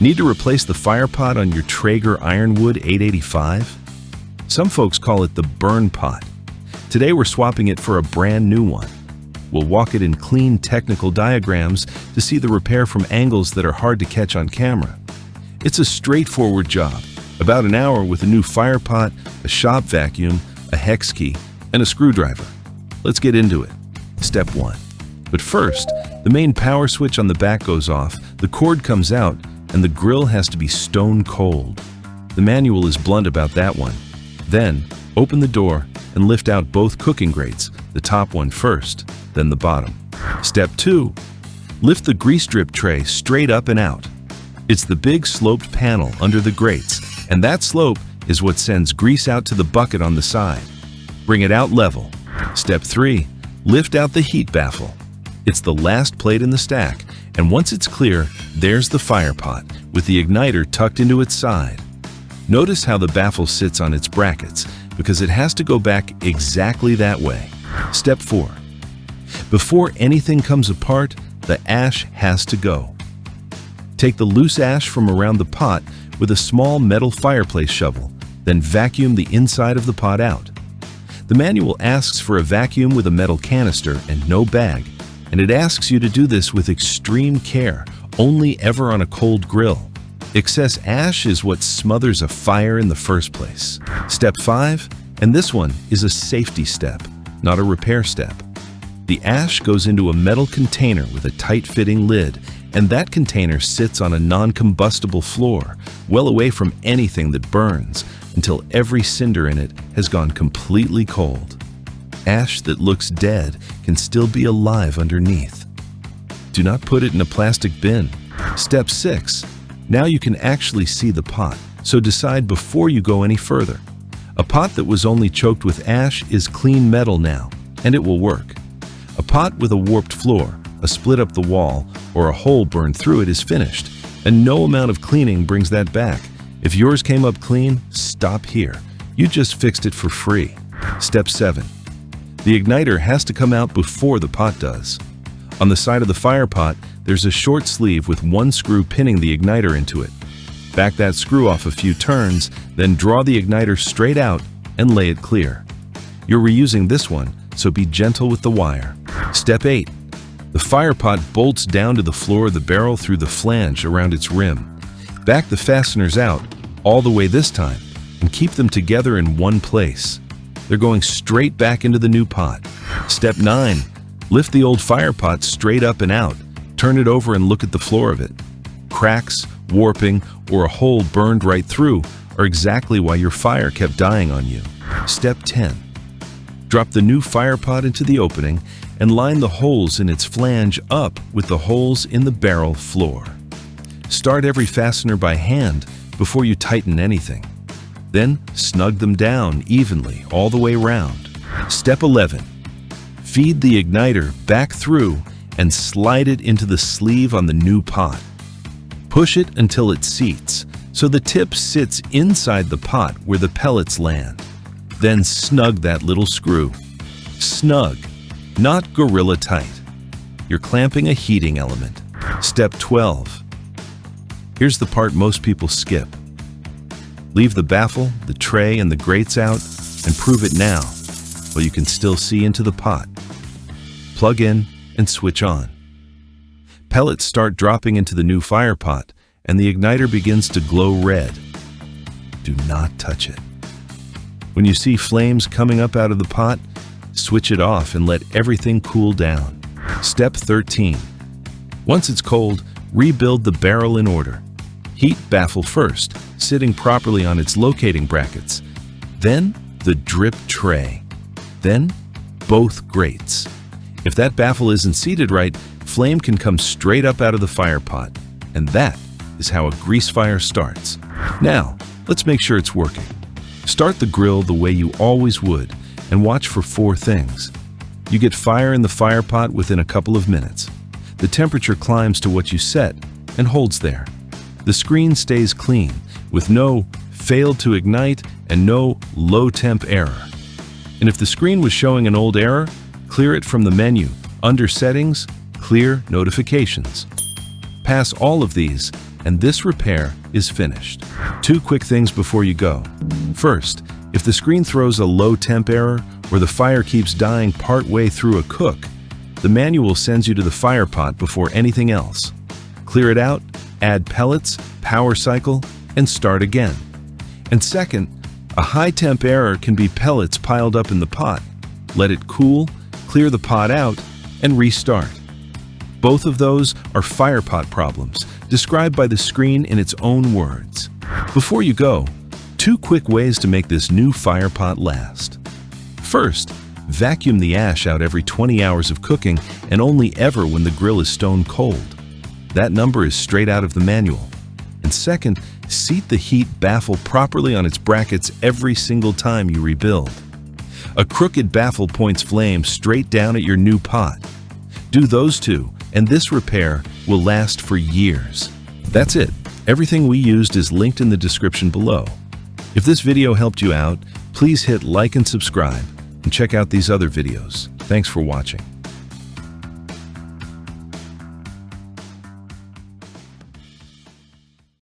Need to replace the Firepot on your Traeger Ironwood 885? Some folks call it the burn pot. Today we're swapping it for a brand new one. We'll walk it in clean technical diagrams to see the repair from angles that are hard to catch on camera. It's a straightforward job. About an hour with a new Firepot, a shop vacuum, a hex key, and a screwdriver. Let's get into it. Step 1. But first, the main power switch on the back goes off, the cord comes out, and the grill has to be stone cold. The manual is blunt about that one. Then, open the door and lift out both cooking grates, the top one first, then the bottom. Step 2. Lift the grease drip tray straight up and out. It's the big sloped panel under the grates, and that slope is what sends grease out to the bucket on the side. Bring it out level. Step 3. Lift out the heat baffle. It's the last plate in the stack, and once it's clear, there's the Firepot with the igniter tucked into its side. Notice how the baffle sits on its brackets because it has to go back exactly that way. Step 4. Before anything comes apart, the ash has to go. Take the loose ash from around the pot with a small metal fireplace shovel, then vacuum the inside of the pot out. The manual asks for a vacuum with a metal canister and no bag, and it asks you to do this with extreme care, only ever on a cold grill. Excess ash is what smothers a fire in the first place. Step 5, and this one is a safety step, not a repair step. The ash goes into a metal container with a tight-fitting lid, and that container sits on a non-combustible floor, well away from anything that burns, until every cinder in it has gone completely cold. Ash that looks dead can still be alive underneath. Do not put it in a plastic bin. Step 6. Now you can actually see the pot, so decide before you go any further. A pot that was only choked with ash is clean metal now, and it will work. A pot with a warped floor, a split up the wall, or a hole burned through it is finished, and no amount of cleaning brings that back. If yours came up clean, stop here. You just fixed it for free. Step 7. The igniter has to come out before the pot does. On the side of the Firepot, there's a short sleeve with one screw pinning the igniter into it. Back that screw off a few turns, then draw the igniter straight out and lay it clear. You're reusing this one, so be gentle with the wire. Step 8. The Firepot bolts down to the floor of the barrel through the flange around its rim. Back the fasteners out, all the way this time, and keep them together in one place. They're going straight back into the new pot. Step 9. Lift the old Firepot straight up and out. Turn it over and look at the floor of it. Cracks, warping, or a hole burned right through are exactly why your fire kept dying on you. Step 10. Drop the new Firepot into the opening and line the holes in its flange up with the holes in the barrel floor. Start every fastener by hand before you tighten anything. Then snug them down evenly all the way round. Step 11. Feed the igniter back through and slide it into the sleeve on the new pot. Push it until it seats, so the tip sits inside the pot where the pellets land. Then snug that little screw. Snug, not gorilla tight. You're clamping a heating element. Step 12. Here's the part most people skip. Leave the baffle, the tray, and the grates out, and prove it now, while you can still see into the pot. Plug in and switch on. Pellets start dropping into the new Firepot, and the igniter begins to glow red. Do not touch it. When you see flames coming up out of the pot, switch it off and let everything cool down. Step 13. Once it's cold, rebuild the barrel in order. Heat baffle first, sitting properly on its locating brackets. Then the drip tray. Then both grates. If that baffle isn't seated right, flame can come straight up out of the Firepot. And that is how a grease fire starts. Now, let's make sure it's working. Start the grill the way you always would and watch for 4 things. You get fire in the Firepot within a couple of minutes. The temperature climbs to what you set and holds there. The screen stays clean, with no failed to ignite and no low temp error. And if the screen was showing an old error, clear it from the menu. Under Settings, Clear Notifications. Pass all of these, and this repair is finished. 2 quick things before you go. First, if the screen throws a low temp error or the fire keeps dying part-way through a cook, the manual sends you to the Firepot before anything else. Clear it out, add pellets, power cycle, and start again. And second, a high temp error can be pellets piled up in the pot. Let it cool, clear the pot out, and restart. Both of those are Firepot problems, described by the screen in its own words. Before you go, 2 quick ways to make this new Firepot last. First, vacuum the ash out every 20 hours of cooking and only ever when the grill is stone cold. That number is straight out of the manual. And second, seat the heat baffle properly on its brackets every single time you rebuild. A crooked baffle points flame straight down at your new pot. Do those 2, and this repair will last for years. That's it. Everything we used is linked in the description below. If this video helped you out, please hit like and subscribe, and check out these other videos. Thanks for watching.